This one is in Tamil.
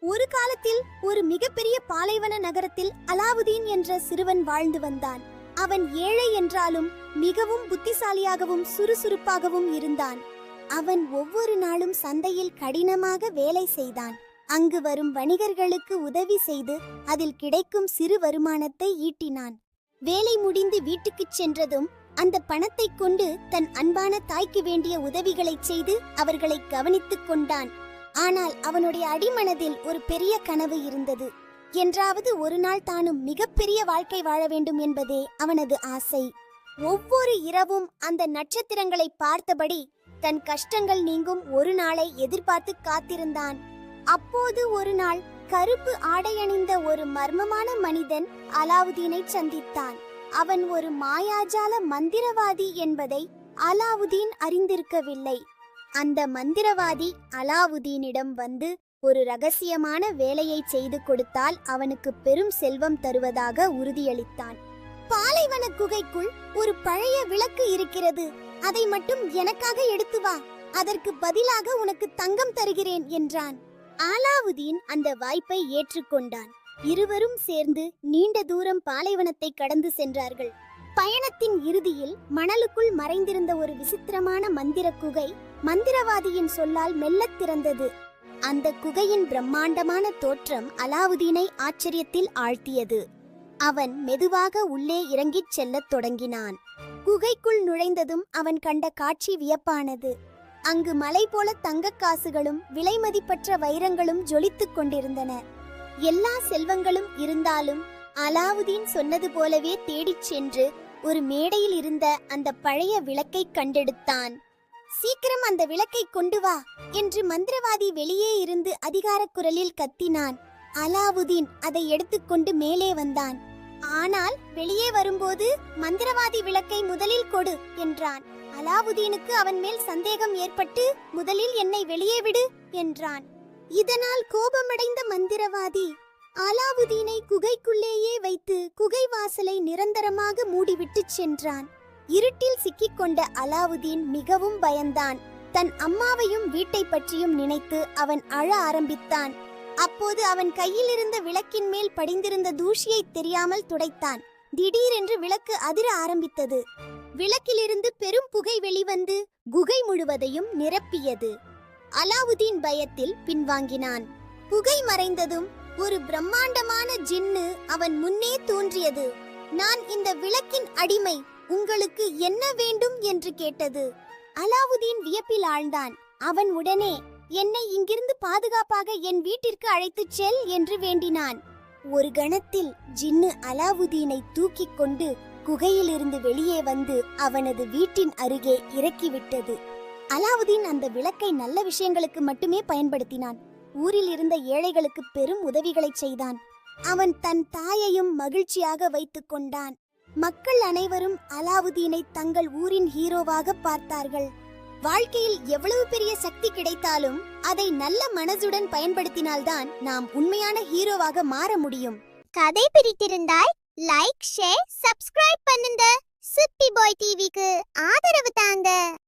ஒரு காலத்தில் ஒரு மிகப்பெரிய பாலைவன நகரத்தில் அலாவுதீன் என்ற சிறுவன் வாழ்ந்து வந்தான். அவன் ஏழை என்றாலும் மிகவும் புத்திசாலியாகவும் சுறுசுறுப்பாகவும் இருந்தான். அவன் ஒவ்வொரு நாளும் சந்தையில் கடினமாக வேலை செய்தான். அங்கு வரும் வணிகர்களுக்கு உதவி செய்து அதில் கிடைக்கும் சிறு வருமானத்தை ஈட்டினான். வேலை முடிந்து வீட்டுக்குச் சென்றதும் அந்த பணத்தை கொண்டு தன் அன்பான தாய்க்கு வேண்டிய உதவிகளை செய்து அவர்களை கவனித்துக் கொண்டான். ஆனால் அவனுடைய அடிமனதில் ஒரு பெரிய கனவு இருந்தது. என்றாவது ஒரு நாள் தானும் மிகப்பெரிய வாழ்க்கை வாழ வேண்டும் என்பதே அவனது ஆசை. ஒவ்வொரு இரவும் அந்த நட்சத்திரங்களை பார்த்தபடி தன் கஷ்டங்கள் நீங்கும் ஒரு நாளை எதிர்பார்த்து காத்திருந்தான். அப்போது ஒரு நாள் கருப்பு ஆடையணிந்த ஒரு மர்மமான மனிதன் அலாவுதீனை சந்தித்தான். அவன் ஒரு மாயாஜால மந்திரவாதி என்பதை அலாவுதீன் அறிந்திருக்கவில்லை. அந்த மந்திரவாதி அலாவுதீனிடம் வந்து ஒரு ரகசியமான வேலையை செய்து கொடுத்தால் அவனுக்கு பெரும் செல்வம் தருவதாக உறுதியளித்தான். பாலைவன குகைக்குள் ஒரு பழைய விளக்கு இருக்கிறது, அதை மட்டும் எனக்காக எடுத்து வா, அதற்கு பதிலாக உனக்கு தங்கம் தருகிறேன் என்றான். அலாவுதீன் அந்த வாய்ப்பை ஏற்றுக்கொண்டான். இருவரும் சேர்ந்து நீண்ட தூரம் பாலைவனத்தை கடந்து சென்றார்கள். பயணத்தின் இறுதியில் மணலுக்குள் மறைந்திருந்த ஒரு விசித்திரமான மந்திர குகை மந்திரவாதியின் சொல்லால் மெல்லத் திறந்தது. அந்த குகையின் பிரம்மாண்டமான தோற்றம் அலாவுதீனை ஆச்சரியத்தில் ஆழ்த்தியது. அவன் மெதுவாக உள்ளே இறங்கிச் செல்லத் தொடங்கினான். குகைக்குள் நுழைந்ததும் அவன் கண்ட காட்சி வியப்பானது. அங்கு மலை போல தங்கக் காசுகளும் விலைமதிப்பற்ற வைரங்களும் ஜொலித்துக் கொண்டிருந்தன. எல்லா செல்வங்களும் இருந்தாலும் அலாவுதீன் சொன்னது போலவே தேடிச் சென்று ஒரு மேடையில் இருந்த அந்த பழைய விளக்கை கண்டெடுத்தான். சீக்கிரம் அந்த விளக்கை கொண்டு வா என்று மந்திரவாதி வெளியே இருந்து அதிகார குரலில் கத்தினான். அலாவுதீன் அதை எடுத்துக்கொண்டு மேலே வந்தான். ஆனால் வெளியே வரும்போது மந்திரவாதி விளக்கை முதலில் கொடு என்றான். அலாவுதீனுக்கு அவன் மேல் சந்தேகம் ஏற்பட்டு முதலில் என்னை வெளியே விடு என்றான். இதனால் கோபமடைந்த மந்திரவாதி அலாவுதீனை குகைக்குள்ளேயே வைத்து குகை வாசலை நிரந்தரமாக மூடிவிட்டு சென்றான். இருட்டில் சிக்கிக்கொண்ட அலாவுதீன் மிகவும் பயந்தான். தன் அம்மாவையும் வீட்டை பற்றியும் நினைத்து அவன் அழ ஆரம்பித்தான். அப்போது அவன் கையில் இருந்த விளக்கின் மேல் படிந்திருந்த தூசியை தெரியாமல் துடைத்தான். திடீரென்று விளக்கு அதிர ஆரம்பித்தது. விளக்கிலிருந்து பெரும் புகை வெளிவந்து குகை முழுவதையும் நிரப்பியது. அலாவுதீன் பயத்தில் பின்வாங்கினான். புகை மறைந்ததும் ஒரு பிரம்மாண்டமான ஜின்னு அவன் முன்னே தோன்றியது. நான் இந்த விளக்கின் அடிமை, உங்களுக்கு என்ன வேண்டும் என்று கேட்டது. அலாவுதீன் வியப்பில் ஆழ்ந்தான். அவன் உடனே என்னை இங்கிருந்து பாதுகாப்பாக என் வீட்டிற்கு அழைத்துச் செல் என்று வேண்டினான். ஒரு கணத்தில் ஜின்னு அலாவுதீனை தூக்கிக் கொண்டு குகையிலிருந்து வெளியே வந்து அவனது வீட்டின் அருகே இறக்கிவிட்டது. அலாவுதீன் அந்த விளக்கை நல்ல விஷயங்களுக்கு மட்டுமே பயன்படுத்தினான். ஊரில் இருந்த ஏழைகளுக்கு பெரும் உதவிகளை செய்தான். அவன் தன் தாயையும் மகிழ்ச்சியாக வைத்துக் கொண்டான். மக்கள் அனைவரும் அலாவுதீனை தங்கள் ஊரின் ஹீரோவாக பார்த்தார்கள். வாழ்க்கையில் எவ்வளவு பெரிய சக்தி கிடைத்தாலும் அதை நல்ல மனதுடன் பயன்படுத்தினால்தான் நாம் உண்மையான ஹீரோவாக மாற முடியும். கதை பிடித்திருந்தால் லைக், ஷேர், சப்ஸ்கிரைப் பண்ணுங்க. சுட்டி பாய் டிவிக்கு ஆதரவு தாங்க.